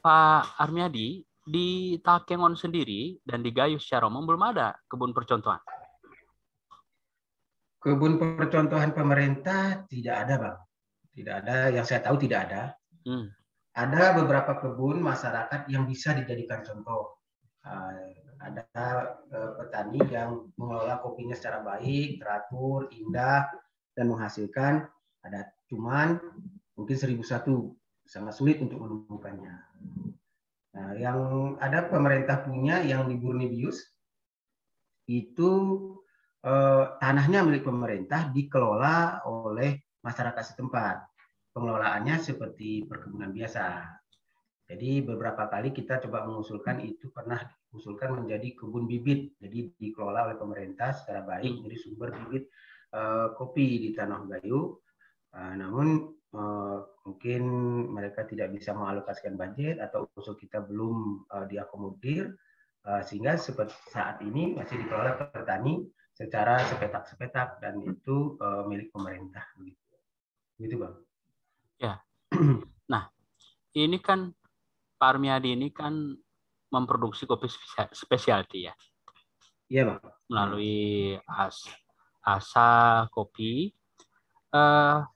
Pak Armiadi, di Takengon sendiri dan di Gayo secara umum belum ada kebun percontohan. Kebun percontohan pemerintah tidak ada, Bang. Tidak ada, yang saya tahu tidak ada. Ada beberapa kebun masyarakat yang bisa dijadikan contoh. Ada petani yang mengelola kopinya secara baik, teratur, indah, dan menghasilkan. Ada cuman mungkin 1001, sangat sulit untuk menemukannya. Nah, yang ada pemerintah punya yang di Burnibius itu tanahnya milik pemerintah dikelola oleh masyarakat setempat. Pengelolaannya seperti perkebunan biasa. Jadi beberapa kali kita coba mengusulkan, itu pernah diusulkan menjadi kebun bibit. Jadi dikelola oleh pemerintah secara baik, jadi sumber bibit kopi di Tanah Gayo. Namun mungkin mereka tidak bisa mengalokasikan budget atau usul kita belum diakomodir, sehingga seperti saat ini masih dikelola petani secara sepetak-sepetak dan itu milik pemerintah. Begitu, Bang. Ya. Nah, ini kan Pak Armiadi ini kan memproduksi kopi spesialty ya. Iya, Bang. Melalui Asa Kopi.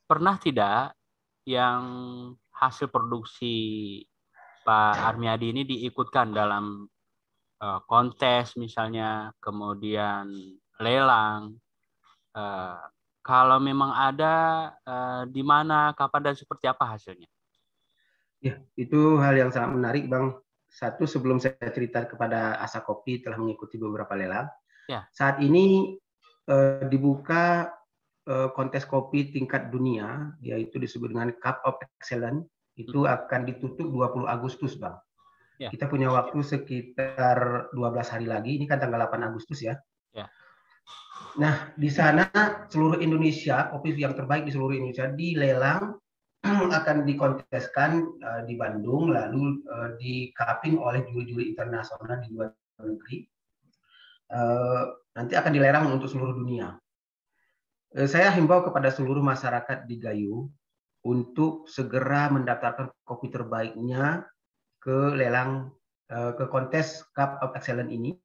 Pernah tidak yang hasil produksi Pak Armiadi ini diikutkan dalam kontes misalnya, kemudian lelang? Kalau memang ada, di mana, kapan, dan seperti apa hasilnya? Ya, itu hal yang sangat menarik, Bang. Satu, sebelum saya cerita kepada Asa Kopi telah mengikuti beberapa lelang. Ya. Saat ini dibuka kontes kopi tingkat dunia, yaitu disebut dengan Cup of Excellence. Itu akan ditutup 20 Agustus, Bang. Ya. Kita punya waktu sekitar 12 hari lagi. Ini kan tanggal 8 Agustus ya. Ya. Nah, di sana seluruh Indonesia, kopi yang terbaik di seluruh Indonesia dilelang, akan dikonteskan di Bandung, lalu di-cupping oleh juri-juri internasional di luar negeri. Nanti akan dilelang untuk seluruh dunia. Saya himbau kepada seluruh masyarakat di Gayo untuk segera mendaftarkan kopi terbaiknya ke lelang, ke kontes Cup of Excellence ini,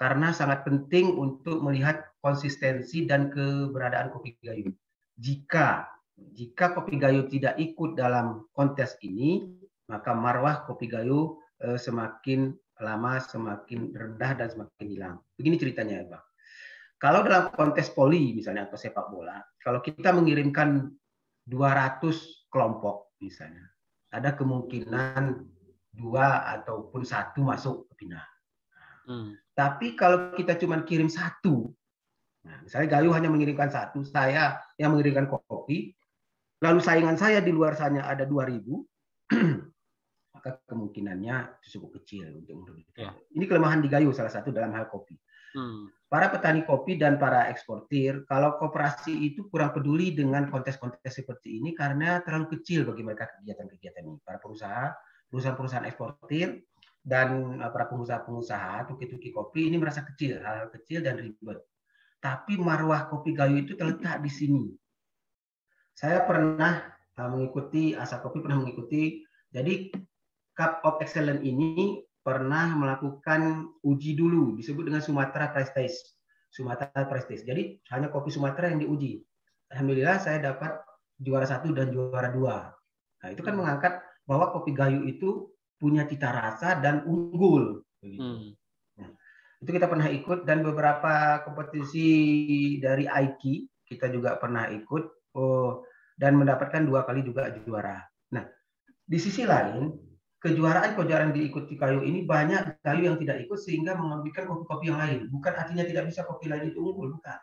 karena sangat penting untuk melihat konsistensi dan keberadaan kopi Gayo. Jika kopi Gayo tidak ikut dalam kontes ini, maka marwah kopi Gayo semakin lama semakin rendah dan semakin hilang. Begini ceritanya, Bang. Kalau dalam kontes poli misalnya atau sepak bola, kalau kita mengirimkan 200 kelompok misalnya, ada kemungkinan 2 ataupun 1 masuk ke final. Tapi kalau kita cuma kirim 1, nah, misalnya Gayo hanya mengirimkan 1, saya yang mengirimkan kopi, lalu saingan saya di luar sana ada 2.000, maka kemungkinannya cukup kecil untuk merebutkan. Ini kelemahan di Gayo salah satu dalam hal kopi. Para petani kopi dan para eksportir, kalau koperasi itu kurang peduli dengan kontes-kontes seperti ini karena terlalu kecil bagi mereka kegiatan-kegiatan ini. Para perusahaan eksportir dan para pengusaha-pengusaha tuki-tuki kopi ini merasa kecil, hal kecil dan ribet. Tapi marwah kopi Gayo itu terletak di sini. Saya pernah mengikuti, Asa Kopi pernah mengikuti, jadi Cup of Excellence ini pernah melakukan uji dulu, disebut dengan Sumatera Prestige. Sumatera Prestige. Jadi hanya kopi Sumatera yang diuji. Alhamdulillah saya dapat juara 1 dan juara 2. Nah, itu kan mengangkat bahwa kopi Gayo itu punya cita rasa dan unggul. Begitu. Nah, itu kita pernah ikut, dan beberapa kompetisi dari AIKI kita juga pernah ikut, dan mendapatkan 2 kali juga juara. Nah, di sisi lain, kejuaraan diikuti Gayo ini banyak Gayo yang tidak ikut sehingga mengambilkan kopi-kopi yang lain. Bukan artinya tidak bisa kopi lain itu unggul, bukan.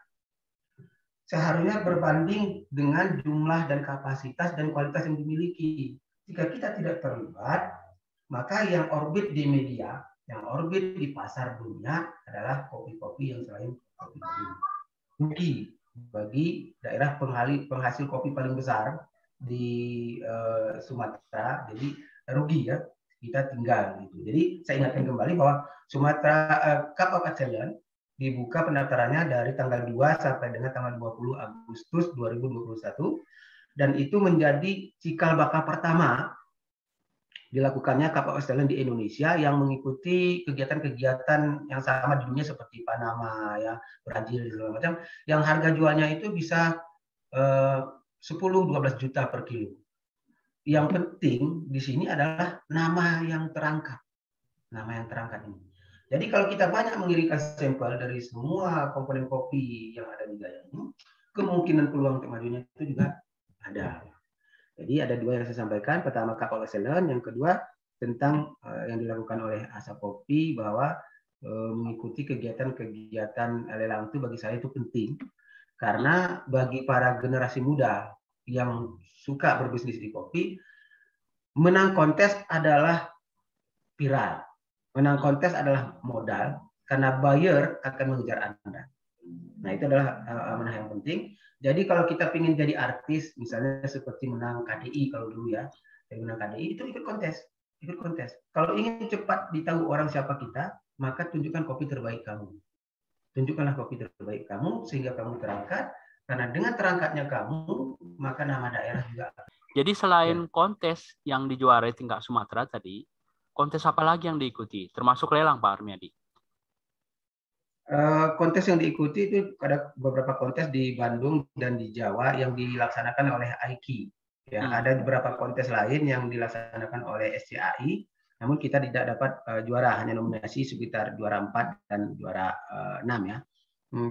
Seharusnya berbanding dengan jumlah dan kapasitas dan kualitas yang dimiliki. Jika kita tidak terlibat, maka yang orbit di media, yang orbit di pasar dunia adalah kopi-kopi yang selain kopi Gayo. Rugi bagi daerah penghasil kopi paling besar di Sumatera, jadi rugi ya kita tinggal gitu. Jadi saya ingatkan kembali bahwa Sumatera Cup of Excellence dibuka pendaftarannya dari tanggal 2 sampai dengan tanggal 20 Agustus 2021, dan itu menjadi cikal bakal pertama dilakukannya kapal Australian di Indonesia yang mengikuti kegiatan-kegiatan yang sama di dunia seperti Panama, ya, Brazil, segala macam, yang harga jualnya itu bisa 10-12 juta per kilo. Yang penting di sini adalah nama yang terangkat. Nama yang terangkat ini. Jadi kalau kita banyak mengirimkan sampel dari semua komponen kopi yang ada di Gayo ini, kemungkinan peluang untuk majunya itu juga ada. Jadi ada dua yang saya sampaikan. Pertama kapal excellent, yang kedua tentang yang dilakukan oleh Asap Kopi bahwa mengikuti kegiatan-kegiatan lelang itu bagi saya itu penting. Karena bagi para generasi muda yang suka berbisnis di kopi, menang kontes adalah viral. Menang kontes adalah modal, karena buyer akan mengejar Anda. Nah, itu adalah amanah yang penting. Jadi kalau kita ingin jadi artis, misalnya seperti menang KDI kalau dulu ya, menang KDI itu ikut kontes. Ikut kontes. Kalau ingin cepat ditahu orang siapa kita, maka tunjukkan kopi terbaik kamu. Tunjukkanlah kopi terbaik kamu sehingga kamu terangkat. Karena dengan terangkatnya kamu, maka nama daerah juga. Jadi selain kontes yang dijuarai tingkat Sumatera tadi, kontes apa lagi yang diikuti? Termasuk lelang, Pak Armiadi? Kontes yang diikuti itu ada beberapa kontes di Bandung dan di Jawa yang dilaksanakan oleh AIKI. Ya, ada beberapa kontes lain yang dilaksanakan oleh SCAI, namun kita tidak dapat juara, hanya nominasi sekitar juara 4 dan juara 6 ya.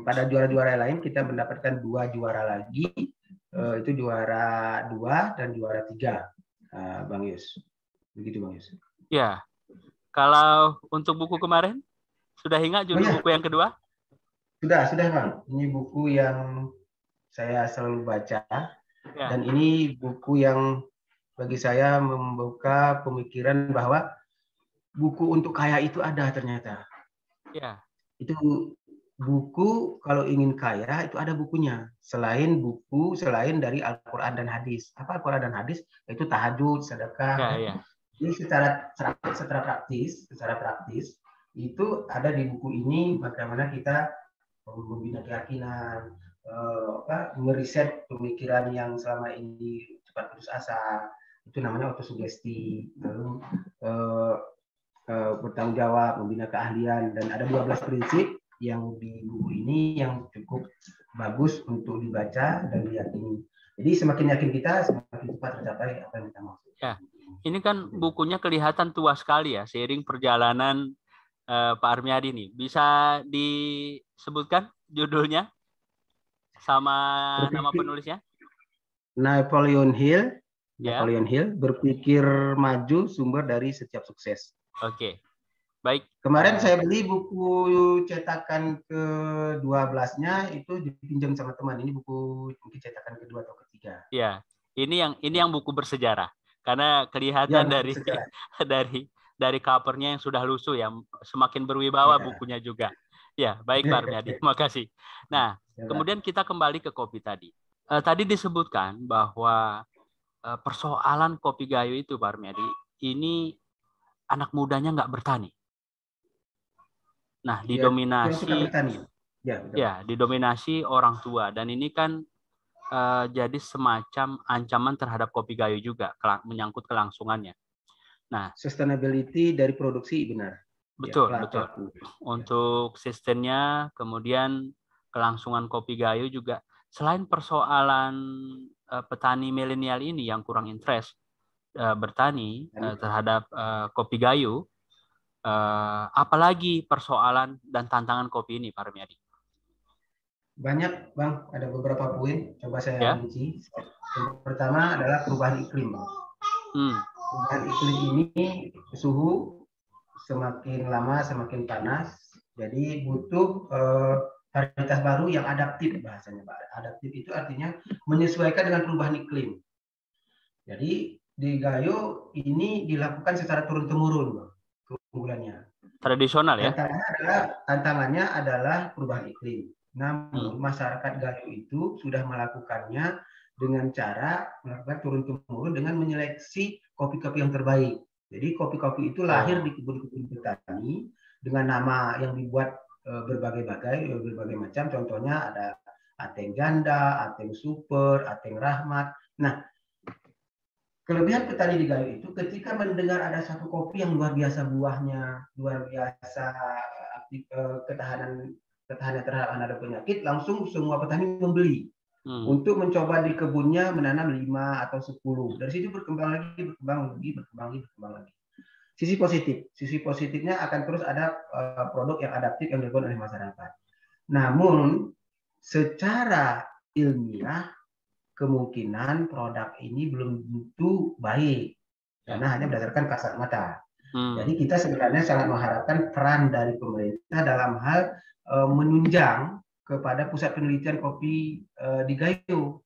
Pada juara-juara lain kita mendapatkan 2 juara lagi, itu juara 2 dan juara 3, Bang Yus. Begitu Bang Yus. Ya, kalau untuk buku kemarin, sudah ingat judul buku yang kedua? Sudah Bang. Ini buku yang saya selalu baca. Ya. Dan ini buku yang bagi saya membuka pemikiran bahwa buku untuk kaya itu ada ternyata. Ya. Itu buku kalau ingin kaya itu ada bukunya. Selain dari Al-Quran dan hadis. Apa Al-Quran dan hadis? Itu tahajud, sedekah. Ya. Ini secara praktis itu ada di buku ini bagaimana kita membina keyakinan, meriset pemikiran yang selama ini cepat putus asa, itu namanya autosugesti. Lalu bertanggung jawab, membina keahlian, dan ada 12 prinsip yang di buku ini yang cukup bagus untuk dibaca dan diyakini. Jadi semakin yakin kita, semakin cepat tercapai apa yang kita maksud. Ya. Ini kan bukunya kelihatan tua sekali ya, seiring perjalanan Pak Armiadi nih. Bisa disebutkan judulnya sama nama penulisnya? Napoleon Hill. Napoleon Hill, Berpikir Maju, Sumber dari Setiap Sukses. Oke. Baik. Kemarin saya beli buku cetakan ke-12-nya itu dipinjam sama teman. Ini buku cetakan kedua atau ketiga. Ya. Ini yang buku bersejarah. Karena kelihatan dari covernya yang sudah lusuh ya, semakin berwibawa bukunya juga. Ya, baik Pak Armiadi, terima kasih. Nah, kemudian kita kembali ke kopi tadi. Tadi disebutkan bahwa persoalan kopi Gayo itu Pak Armiadi, ini anak mudanya nggak bertani. Nah, didominasi orang tua, dan ini kan jadi semacam ancaman terhadap kopi Gayo juga, menyangkut kelangsungannya. Nah, sustainability dari produksi benar. Betul. Untuk sistemnya, kemudian kelangsungan kopi Gayo juga. Selain persoalan petani milenial ini yang kurang interest bertani terhadap kopi Gayo, apalagi persoalan dan tantangan kopi ini, Pak Armiadi? Banyak, Bang. Ada beberapa poin. Coba saya rinci. Yang pertama adalah perubahan iklim, Bang. Perubahan iklim ini suhu semakin lama semakin panas. Jadi butuh varietas baru yang adaptif bahasanya, Pak. Adaptif itu artinya menyesuaikan dengan perubahan iklim. Jadi di Gayo ini dilakukan secara turun-temurun, Bang, keunggulannya. Tradisional ya? Tantangannya adalah perubahan iklim. Namun masyarakat Gayo itu sudah melakukannya dengan cara melakukan turun-temurun dengan menyeleksi kopi-kopi yang terbaik. Jadi kopi-kopi itu lahir di kebun-kebun petani dengan nama yang dibuat berbagai macam. Contohnya ada Ateng Janda, Ateng Super, Ateng Rahmat. Nah, kelebihan petani di Gayo itu ketika mendengar ada satu kopi yang luar biasa buahnya, luar biasa ketahanan terhadap ada penyakit, langsung semua petani membeli untuk mencoba di kebunnya menanam 5 atau 10. Dari situ berkembang lagi. Sisi positifnya akan terus ada produk yang adaptif yang dilakukan oleh masyarakat. Namun secara ilmiah kemungkinan produk ini belum tentu baik karena hanya berdasarkan kasat mata. Jadi kita sebenarnya sangat mengharapkan peran dari pemerintah dalam hal menunjang kepada pusat penelitian kopi di Gayo.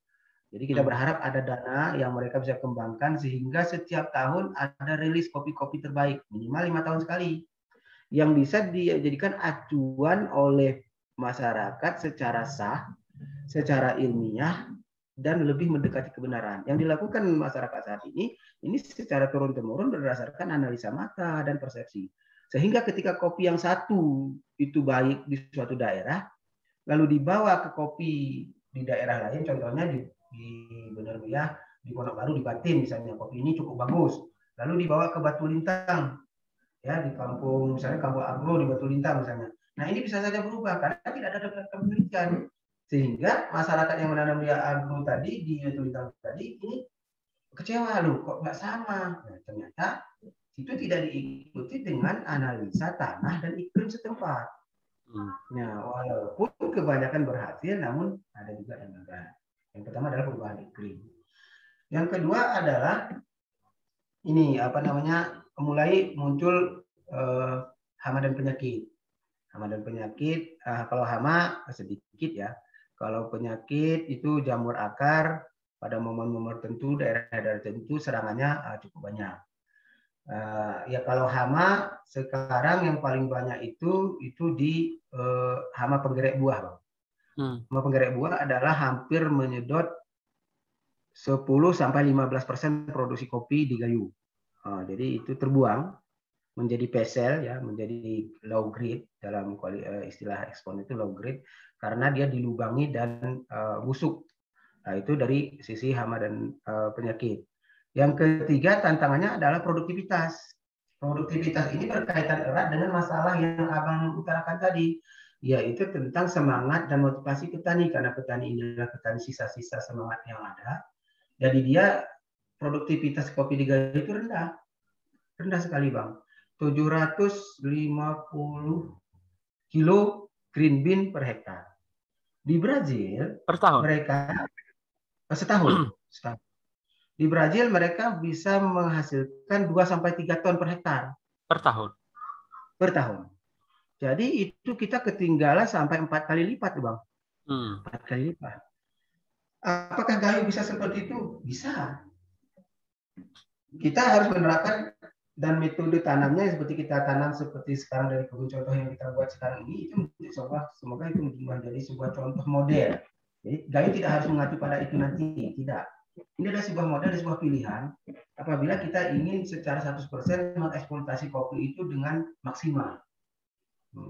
Jadi kita berharap ada dana yang mereka bisa kembangkan sehingga setiap tahun ada rilis kopi-kopi terbaik minimal 5 tahun sekali yang bisa dijadikan acuan oleh masyarakat secara sah, secara ilmiah dan lebih mendekati kebenaran. Yang dilakukan masyarakat saat ini secara turun-temurun berdasarkan analisa mata dan persepsi. Sehingga ketika kopi yang satu itu baik di suatu daerah, lalu dibawa ke kopi di daerah lain, contohnya di Bener Meriah, di Pondok Baru, di Batin misalnya, kopi ini cukup bagus. Lalu dibawa ke Batu Lintang, ya di kampung misalnya Kampung Agro di Batu Lintang misalnya. Nah ini bisa saja berubah karena tidak ada penelitian. Sehingga masyarakat yang menanam di agro tadi, di Batu Lintang tadi, ini kecewa loh, kok nggak sama. Nah, ternyata itu tidak diikuti dengan analisa tanah dan iklim setempat. Nah, walaupun kebanyakan berhasil, namun ada juga yang enggak. Yang pertama adalah perubahan iklim. Yang kedua adalah ini mulai muncul hama dan penyakit. Hama dan penyakit, kalau hama sedikit ya. Kalau penyakit itu jamur akar pada momen-momen tertentu, daerah-daerah tertentu serangannya cukup banyak. Ya kalau hama sekarang yang paling banyak itu di hama penggerek buah, Bang. Hama penggerek buah adalah hampir menyedot 10-15% produksi kopi di Gayo. Jadi itu terbuang menjadi pesel ya, menjadi low grade dalam istilah ekspor itu low grade karena dia dilubangi dan busuk. Nah, itu dari sisi hama dan penyakit. Yang ketiga tantangannya adalah produktivitas. Produktivitas ini berkaitan erat dengan masalah yang Abang utarakan tadi, yaitu tentang semangat dan motivasi petani karena petani ini adalah petani sisa-sisa semangat yang ada. Jadi dia produktivitas kopi di Gayo itu rendah sekali, Bang. 750 kilo green bean per hektar. Di Brazil per tahun mereka setahun. Di Brazil mereka bisa menghasilkan 2-3 ton per hektar per tahun. Jadi itu kita ketinggalan sampai 4 kali lipat, Bang. 4 kali lipat. Apakah Gayo bisa seperti itu? Bisa. Kita harus menerapkan dan metode tanamnya seperti kita tanam seperti sekarang dari kebun contoh yang kita buat sekarang ini, itu semoga itu menjadi sebuah contoh model. Jadi Gayo tidak harus mengacu pada itu nanti, tidak. Ini adalah sebuah model, sebuah pilihan apabila kita ingin secara 100% mengeksploitasi kopi itu dengan maksimal.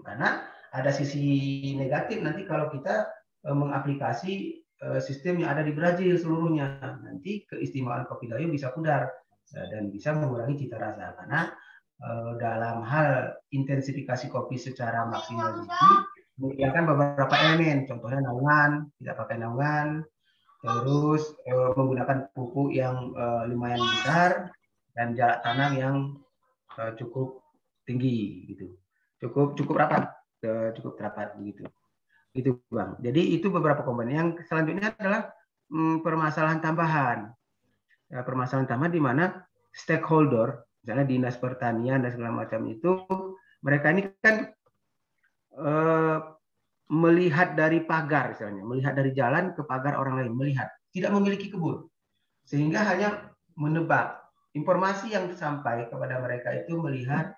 Karena ada sisi negatif nanti kalau kita mengaplikasi sistem yang ada di Brazil seluruhnya, nanti keistimewaan kopi Gayo bisa pudar dan bisa mengurangi cita rasa karena dalam hal intensifikasi kopi secara maksimal ini mengiakan beberapa elemen, contohnya naungan, tidak pakai naungan, terus menggunakan pupuk yang lumayan besar dan jarak tanam yang cukup tinggi gitu, cukup rapat begitu. Gitu, Bang. Jadi itu beberapa komponen. Yang selanjutnya adalah permasalahan tambahan. Permasalahan tambahan di mana stakeholder, misalnya dinas pertanian dan segala macam itu, mereka ini kan melihat dari pagar, misalnya melihat dari jalan ke pagar orang lain, melihat, tidak memiliki kebun, sehingga hanya menebak. Informasi yang sampai kepada mereka itu melihat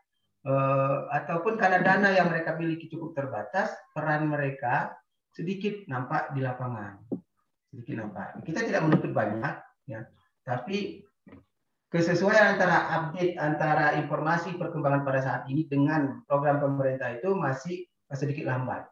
ataupun karena dana yang mereka miliki cukup terbatas, peran mereka sedikit nampak di lapangan, sedikit nampak. Kita tidak menuntut banyak, ya, tapi kesesuaian antara update antara informasi perkembangan pada saat ini dengan program pemerintah itu masih sedikit lambat.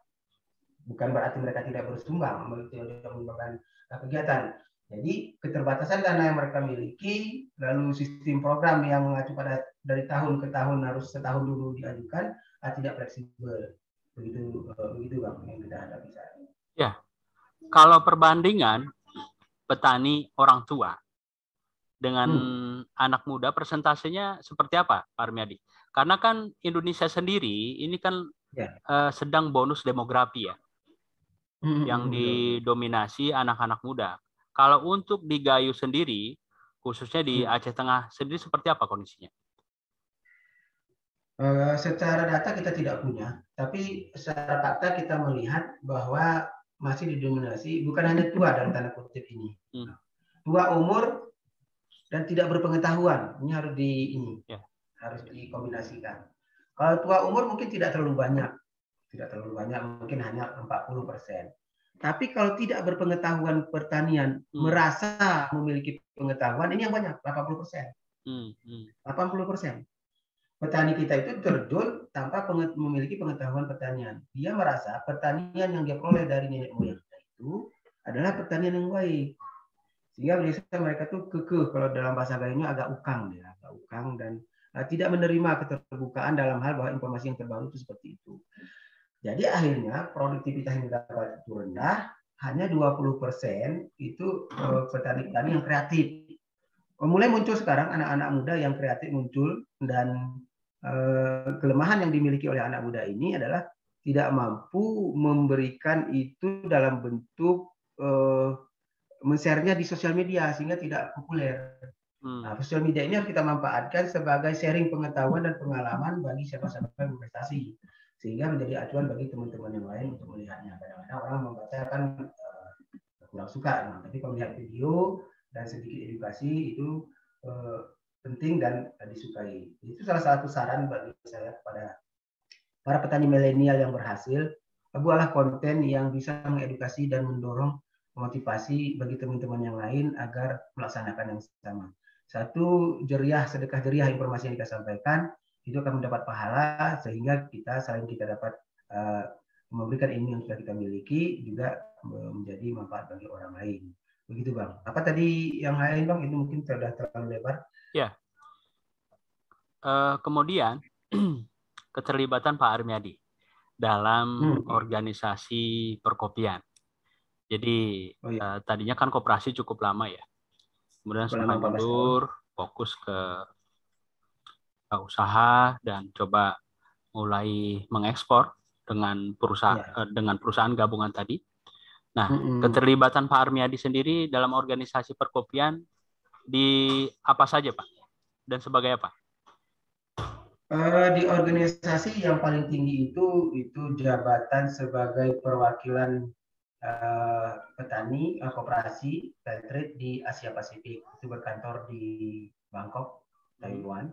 Bukan berarti mereka tidak bersumbang, tidak menyumbangkan kegiatan, Jadi keterbatasan dana yang mereka miliki, lalu sistem program yang mengacu pada dari tahun ke tahun harus setahun dulu diajukan, tidak fleksibel. Begitu Bang yang kita hadapi saat ini. Ya, kalau perbandingan petani orang tua dengan anak muda, persentasenya seperti apa, Pak Armiadi? Karena kan Indonesia sendiri ini kan sedang bonus demografi ya, yang didominasi anak-anak muda. Kalau untuk di Gayo sendiri, khususnya di Aceh Tengah sendiri, seperti apa kondisinya? Secara data kita tidak punya, tapi secara fakta kita melihat bahwa masih didominasi bukan hanya tua dalam tanda kutip ini, tua umur dan tidak berpengetahuan. Ini harus dikombinasikan. Kalau tua umur mungkin tidak terlalu banyak, mungkin hanya 40%. Tapi kalau tidak berpengetahuan pertanian, merasa memiliki pengetahuan, ini yang banyak, 80%. 80%. Petani kita itu terjun tanpa memiliki pengetahuan pertanian. Dia merasa pertanian yang dia peroleh dari nenek moyangnya itu adalah pertanian yang baik. Sehingga biasanya mereka tuh kekeh, kalau dalam bahasa Gayunya agak ukang dan tidak menerima keterbukaan dalam hal bahwa informasi yang terbaru itu seperti itu. Jadi akhirnya produktivitas yang didapat itu rendah, hanya 20% itu petani-petani yang kreatif. Mulai muncul sekarang anak-anak muda yang kreatif muncul, dan kelemahan yang dimiliki oleh anak muda ini adalah tidak mampu memberikan itu dalam bentuk men-share-nya di sosial media sehingga tidak populer. Nah, sosial media ini harus kita manfaatkan sebagai sharing pengetahuan dan pengalaman bagi siapa-siapa yang berprestasi, sehingga menjadi acuan bagi teman-teman yang lain untuk melihatnya. Kadang-kadang orang membaca kan kurang suka, tapi kalau melihat video dan sedikit edukasi itu penting dan disukai. Itu salah satu saran bagi saya kepada para petani milenial yang berhasil, buatlah konten yang bisa mengedukasi dan mendorong motivasi bagi teman-teman yang lain agar melaksanakan yang sama. Satu, sedekah jeriah informasi yang kita sampaikan, itu akan mendapat pahala, sehingga selain kita dapat memberikan ilmu yang sudah kita miliki, juga menjadi manfaat bagi orang lain. Begitu Bang. Apa tadi yang lain Bang? Itu mungkin sudah terlalu lebar. Ya. Kemudian keterlibatan Pak Armiadi dalam organisasi perkopian. Jadi tadinya kan koperasi cukup lama ya. Kemudian sempat mundur, fokus ke usaha dan coba mulai mengekspor dengan perusahaan gabungan tadi. Nah, keterlibatan Pak Armiadi sendiri dalam organisasi perkopian di apa saja Pak? Dan sebagai apa? Di organisasi yang paling tinggi itu jabatan sebagai perwakilan petani koperasi Peltrade di Asia Pasifik. Itu berkantor di Bangkok, Taiwan.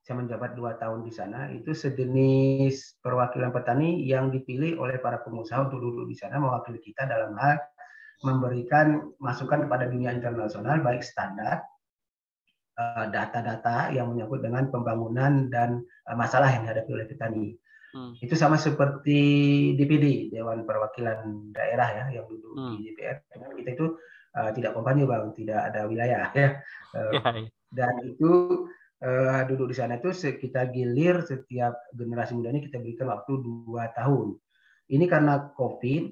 Saya menjabat 2 tahun di sana. Itu sejenis perwakilan petani yang dipilih oleh para pengusaha untuk duduk di sana mewakili kita dalam hal memberikan masukan kepada dunia internasional, baik standar, data-data yang menyangkut dengan pembangunan dan masalah yang dihadapi oleh petani. Itu sama seperti DPD, Dewan Perwakilan Daerah ya, yang duduk di DPR. Kita itu tidak kompani Bang, tidak ada wilayah ya. Dan itu duduk di sana itu kita gilir setiap generasi muda ini kita berikan waktu 2 tahun. Ini karena COVID,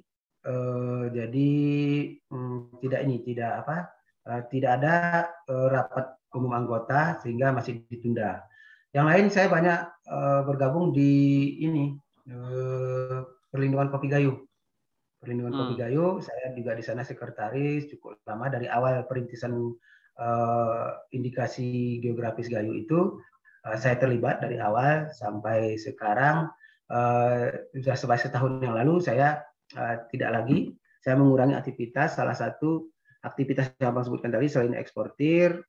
jadi tidak ada rapat umum anggota sehingga masih ditunda. Yang lain saya banyak bergabung di perlindungan kopi Gayo. Kopi Gayo, saya juga di sana sekretaris cukup lama dari awal perintisan indikasi geografis Gayo itu. Saya terlibat dari awal sampai sekarang. Sudah setahun yang lalu saya tidak lagi. Saya mengurangi aktivitas. Salah satu aktivitas yang Abang sebutkan tadi, selain eksportir,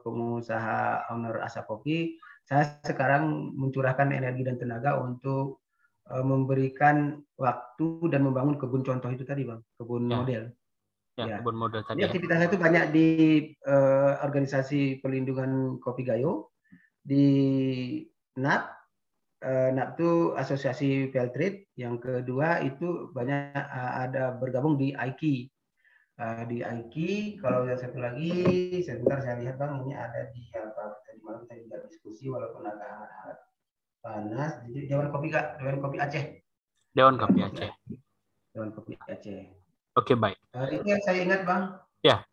pengusaha owner Asap Kopi, saya sekarang mencurahkan energi dan tenaga untuk memberikan waktu dan membangun kebun contoh itu tadi Bang, kebun model. Kebun model tadi. Jadi aktivitasnya itu banyak di organisasi perlindungan kopi Gayo, di NAP. NAP itu asosiasi Peltrade. Yang kedua itu banyak ada bergabung di IKI, di Aiki. Kalau yang satu lagi, sebentar saya lihat Bang, ini ada di apa? Tadi malam kita juga diskusi walaupun agak hangat panas. Jadi Dewan Kopi Kak, Dewan Kopi Aceh. Dewan Kopi Aceh. Dewan Kopi Aceh. Oke, baik. Itu yang saya ingat Bang. Ya.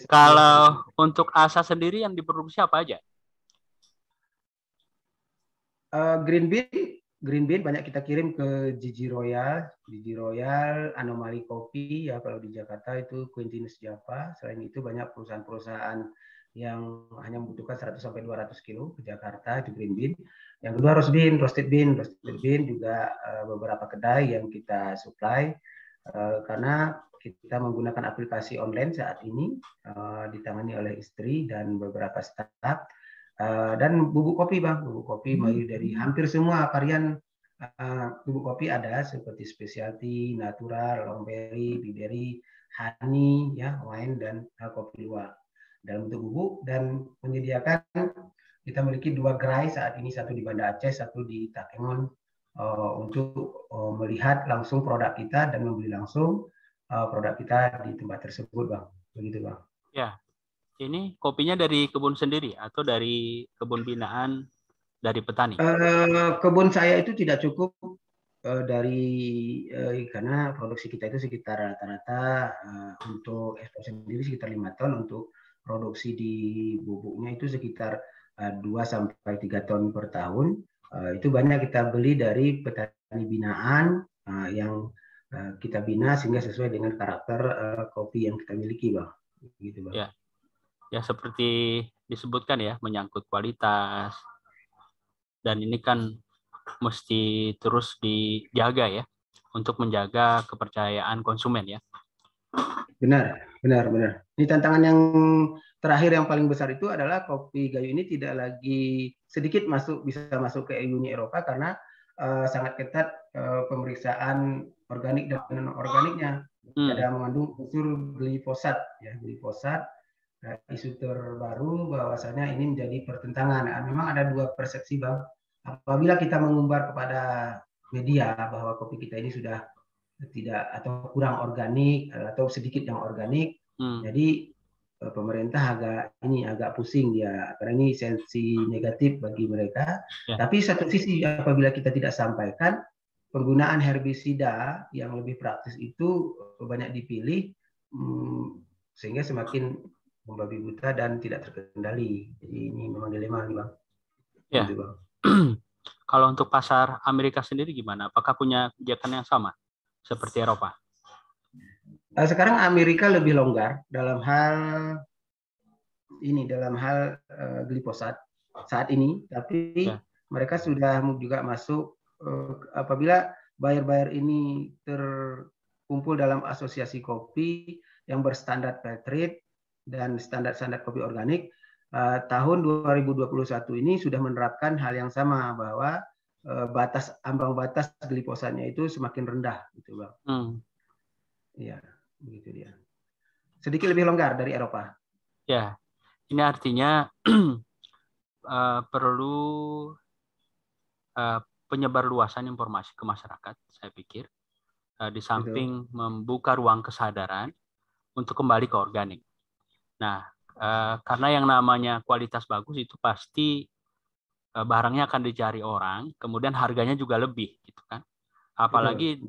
Kalau untuk ASA sendiri yang diproduksi apa aja? Green bean banyak kita kirim ke Gigi Royal, Anomali Kopi ya kalau di Jakarta itu Quintinus Java. Selain itu banyak perusahaan-perusahaan yang hanya membutuhkan 100 sampai 200 kilo ke Jakarta itu green bean. Yang kedua roasted bean juga beberapa kedai yang kita supply karena kita menggunakan aplikasi online saat ini ditangani oleh istri dan beberapa staff. Dan bubuk kopi Bang, bubuk kopi mulai dari hampir semua varian bubuk kopi ada seperti specialty, natural, long berry, blueberry, honey, ya, wine dan kopi luwak dalam bentuk bubuk dan menyediakan kita memiliki 2 gerai saat ini, satu di Banda Aceh, satu di Takengon untuk melihat langsung produk kita dan membeli langsung produk kita di tempat tersebut Bang, begitu Bang. Ya. Ini kopinya dari kebun sendiri atau dari kebun binaan dari petani? Kebun saya itu tidak cukup karena produksi kita itu sekitar rata-rata untuk ekspor sendiri sekitar 5 ton, untuk produksi di bubuknya itu sekitar 2 sampai 3 ton per tahun. Itu banyak kita beli dari petani binaan yang kita bina sehingga sesuai dengan karakter kopi yang kita miliki Bang. Gitu Bang. Ya. Ya seperti disebutkan ya, menyangkut kualitas. Dan ini kan mesti terus dijaga ya, untuk menjaga kepercayaan konsumen ya. Benar. Ini tantangan yang terakhir yang paling besar itu adalah kopi Gayo ini tidak lagi sedikit bisa masuk ke Uni Eropa karena sangat ketat pemeriksaan organik dan non-organiknya. Ada mengandung unsur glifosat ya, glifosat. Isu terbaru bahwasanya ini menjadi pertentangan. Memang ada 2 persepsi Bang. Apabila kita mengumbar kepada media bahwa kopi kita ini sudah tidak atau kurang organik atau sedikit yang organik, jadi pemerintah agak pusing ya, karena ini sensi negatif bagi mereka. Ya. Tapi satu sisi apabila kita tidak sampaikan penggunaan herbisida yang lebih praktis itu banyak dipilih, sehingga semakin membabi buta dan tidak terkendali. Jadi ini memang dilema nih Bang. Ya. Gitu, Bang. Kalau untuk pasar Amerika sendiri gimana? Apakah punya kebijakan yang sama seperti Eropa? Sekarang Amerika lebih longgar dalam hal glifosat saat ini, tapi mereka sudah juga masuk apabila buyer ini terkumpul dalam asosiasi kopi yang berstandar fair trade dan standar kopi organik, tahun 2021 ini sudah menerapkan hal yang sama bahwa ambang batas glifosatnya itu semakin rendah gitu Bang. Ya, begitu dia. Sedikit lebih longgar dari Eropa. Ya, ini artinya perlu penyebarluasan informasi ke masyarakat, saya pikir, di samping membuka ruang kesadaran untuk kembali ke organik. Nah, karena yang namanya kualitas bagus itu pasti barangnya akan dicari orang, kemudian harganya juga lebih, gitu kan? Apalagi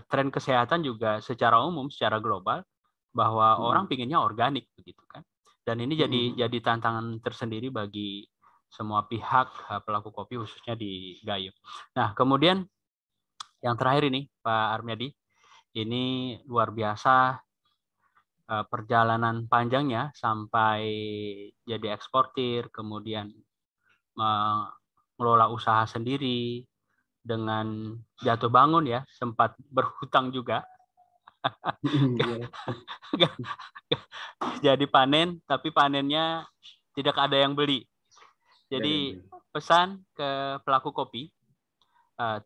tren kesehatan juga secara umum, secara global, bahwa orang pinginnya organik, begitu kan? Dan ini jadi tantangan tersendiri bagi semua pihak pelaku kopi, khususnya di Gayo. Nah, kemudian yang terakhir ini, Pak Armiadi, ini luar biasa perjalanan panjangnya sampai jadi eksportir, kemudian mengelola usaha sendiri dengan jatuh bangun ya, sempat berhutang juga. Jadi panen, tapi panennya tidak ada yang beli. Jadi pesan ke pelaku kopi,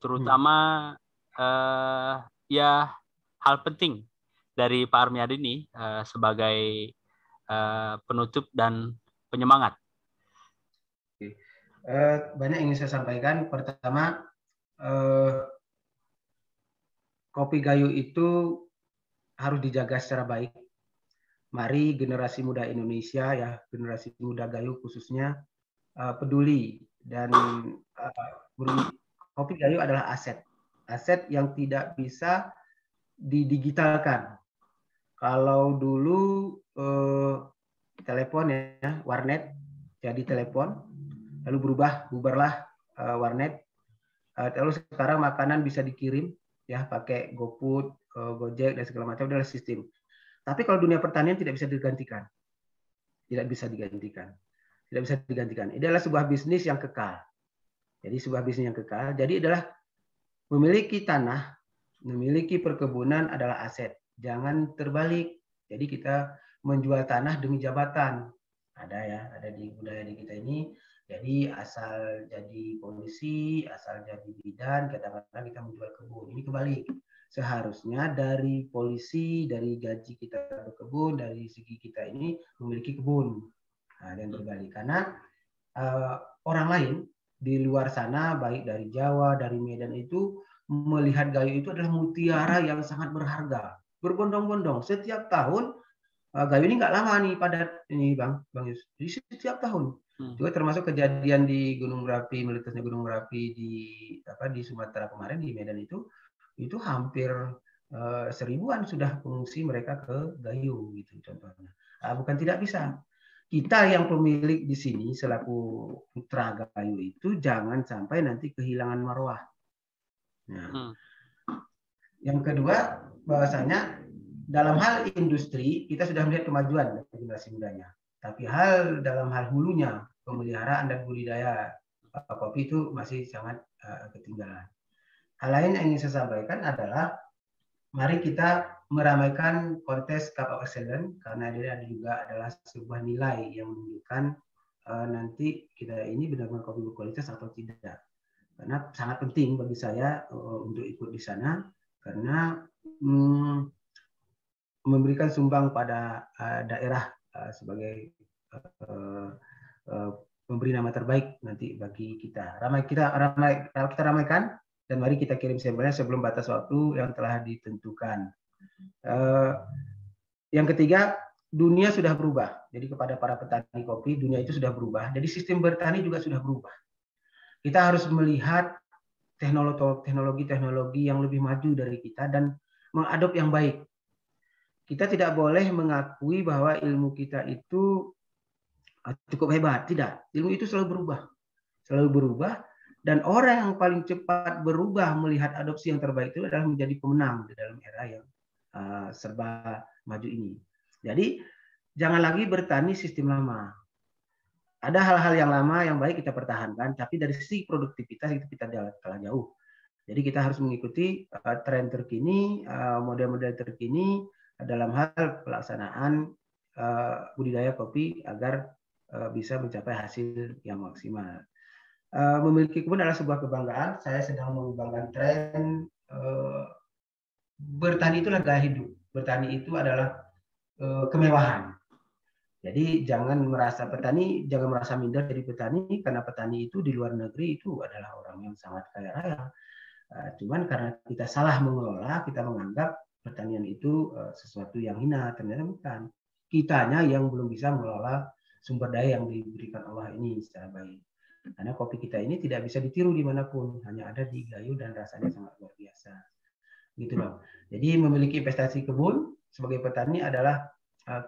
terutama ya hal penting dari Pak Armiadi ini sebagai penutup dan penyemangat. Banyak yang ingin saya sampaikan. Pertama, kopi Gayo itu harus dijaga secara baik. mari generasi muda Indonesia, ya generasi muda Gayo khususnya, peduli dan kopi Gayo adalah aset yang tidak bisa didigitalkan. Kalau dulu telepon ya, warnet jadi telepon, lalu bubarlah warnet. Lalu sekarang makanan bisa dikirim ya pakai GoFood, Gojek dan segala macam, adalah sistem. Tapi kalau dunia pertanian tidak bisa digantikan. Tidak bisa digantikan. Tidak bisa digantikan. Ini adalah sebuah bisnis yang kekal. Jadi sebuah bisnis yang kekal. Jadi adalah memiliki tanah, memiliki perkebunan adalah aset. Jangan terbalik. Jadi kita menjual tanah demi jabatan. Ada ya, ada di budaya di kita ini. Jadi asal jadi polisi, asal jadi bidan, kadang-kadang kita menjual kebun. Ini kebalik. Seharusnya dari polisi, dari gaji kita berkebun, dari segi kita ini memiliki kebun. Nah, dan berbalik. Karena orang lain di luar sana, baik dari Jawa, dari Medan itu, melihat Gayo itu adalah mutiara yang sangat berharga. Berbondong-bondong. Setiap tahun, Gayo ini nggak lama nih padat ini Bang Yus. Jadi setiap tahun. Juga termasuk kejadian di Gunung Merapi, meletusnya Gunung Merapi di Sumatera kemarin, di Medan itu hampir 1000-an sudah pengungsi mereka ke Gayo gitu contohnya. Bukan tidak bisa. Kita yang pemilik di sini selaku putra Gayo itu jangan sampai nanti kehilangan marwah. Nah, yang kedua bahwasanya dalam hal industri kita sudah melihat kemajuan dari generasi mudanya. Tapi dalam hal hulunya, pemeliharaan dan budidaya kopi itu masih sangat ketinggalan. Hal lain yang ingin saya sampaikan adalah mari kita meramaikan kontes Cup of Excellence, karena dia juga adalah sebuah nilai yang menunjukkan nanti kita ini benar-benar kopi berkualitas atau tidak. Karena sangat penting bagi saya untuk ikut di sana, karena memberikan sumbang pada daerah sebagai memberi nama terbaik nanti bagi kita. Kita ramaikan, dan mari kita kirim sampelnya sebelum batas waktu yang telah ditentukan. Yang ketiga, dunia sudah berubah. Jadi kepada para petani kopi, dunia itu sudah berubah. Jadi sistem bertani juga sudah berubah. Kita harus melihat teknologi-teknologi yang lebih maju dari kita dan mengadop yang baik. Kita tidak boleh mengakui bahwa ilmu kita itu cukup hebat. Tidak. Ilmu itu selalu berubah. Selalu berubah. Dan orang yang paling cepat berubah melihat adopsi yang terbaik itu adalah menjadi pemenang di dalam era yang serba maju ini. Jadi jangan lagi bertani sistem lama. Ada hal-hal yang lama yang baik kita pertahankan, tapi dari sisi produktivitas itu kita kalah jauh. Jadi kita harus mengikuti tren terkini, model-model terkini dalam hal pelaksanaan budidaya kopi agar bisa mencapai hasil yang maksimal. Memiliki kebun adalah sebuah kebanggaan. Saya sedang mengembangkan tren bertani itulah gaya hidup. Bertani itu adalah kemewahan. Jadi jangan merasa minder jadi petani, karena petani itu di luar negeri itu adalah orang yang sangat kaya raya. Cuman karena kita salah mengelola, kita menganggap pertanian itu sesuatu yang hina. Ternyata bukan. Kitanya yang belum bisa mengelola sumber daya yang diberikan Allah ini secara baik. Karena kopi kita ini tidak bisa ditiru dimanapun, hanya ada di Gayo dan rasanya sangat luar biasa. Gitu loh. Jadi memiliki investasi kebun sebagai petani adalah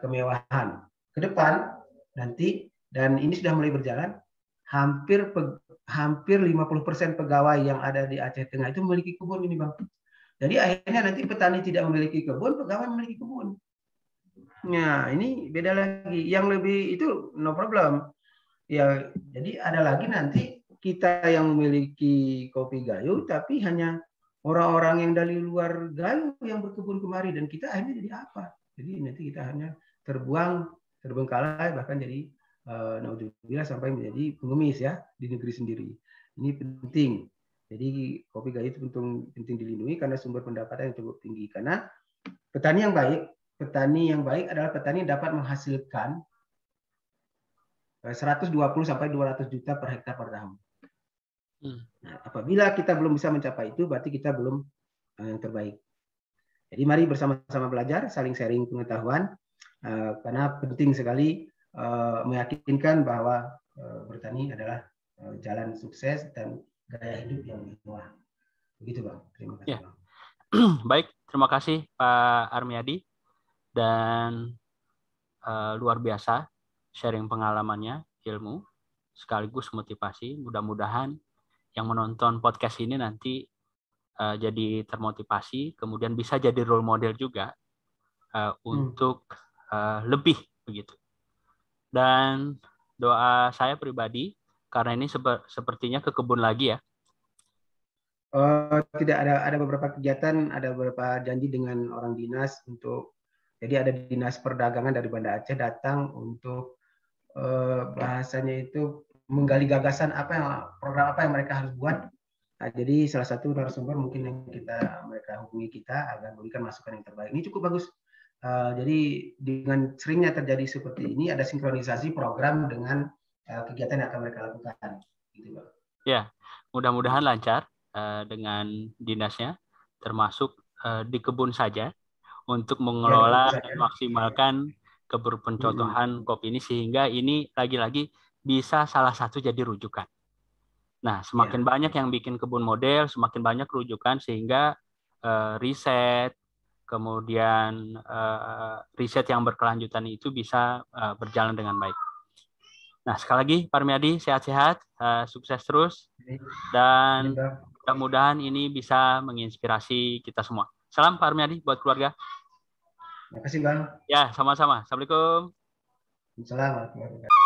kemewahan. Ke depan nanti, dan ini sudah mulai berjalan, hampir 50% pegawai yang ada di Aceh Tengah itu memiliki kebun ini Bang. Jadi akhirnya nanti petani tidak memiliki kebun, pegawai memiliki kebun. Nah, ini beda lagi. Yang lebih itu no problem. Ya, jadi ada lagi nanti kita yang memiliki kopi Gayo, tapi hanya orang-orang yang dari luar Gayo yang berkebun kemari, dan kita akhirnya jadi apa? Jadi nanti kita hanya terbengkalai, bahkan jadi naudzubillah sampai menjadi pengemis ya di negeri sendiri. Ini penting. Jadi kopi Gayo itu penting dilindungi karena sumber pendapatan yang cukup tinggi. Karena petani yang baik adalah petani yang dapat menghasilkan 120 sampai 200 juta per hektar per tahun. Nah, apabila kita belum bisa mencapai itu, berarti kita belum yang terbaik. Jadi mari bersama-sama belajar, saling sharing pengetahuan. karena penting sekali meyakinkan bahwa bertani adalah jalan sukses dan gaya hidup yang mewah. Begitu Bang. Terima kasih Bang. Baik, terima kasih Pak Armiadi dan luar biasa sharing pengalamannya, ilmu sekaligus motivasi. Mudah-mudahan yang menonton podcast ini nanti jadi termotivasi, kemudian bisa jadi role model juga untuk lebih begitu. Dan doa saya pribadi, karena ini sepertinya ke kebun lagi ya. Tidak, ada beberapa kegiatan, ada beberapa janji dengan orang dinas untuk, jadi ada dinas perdagangan dari Banda Aceh datang untuk bahasanya itu menggali gagasan program apa yang mereka harus buat. Nah, jadi salah satu narasumber mungkin yang mereka hubungi kita agar memberikan masukan yang terbaik. Ini cukup bagus. Jadi dengan seringnya terjadi seperti ini, ada sinkronisasi program dengan kegiatan yang akan mereka lakukan. Gitu, Bang. Ya, mudah-mudahan lancar dengan dinasnya, termasuk di kebun saja, untuk mengelola dan maksimalkan keberpencontohan kopi ini, sehingga ini lagi-lagi bisa salah satu jadi rujukan. Nah, semakin banyak yang bikin kebun model, semakin banyak rujukan, sehingga riset, kemudian riset yang berkelanjutan itu bisa berjalan dengan baik. Nah, sekali lagi Pak Armiadi, sehat-sehat, sukses terus, dan mudah-mudahan ini bisa menginspirasi kita semua. Salam Pak Armiadi buat keluarga. Terima kasih Bang. Ya, sama-sama. Assalamualaikum. Assalamualaikum.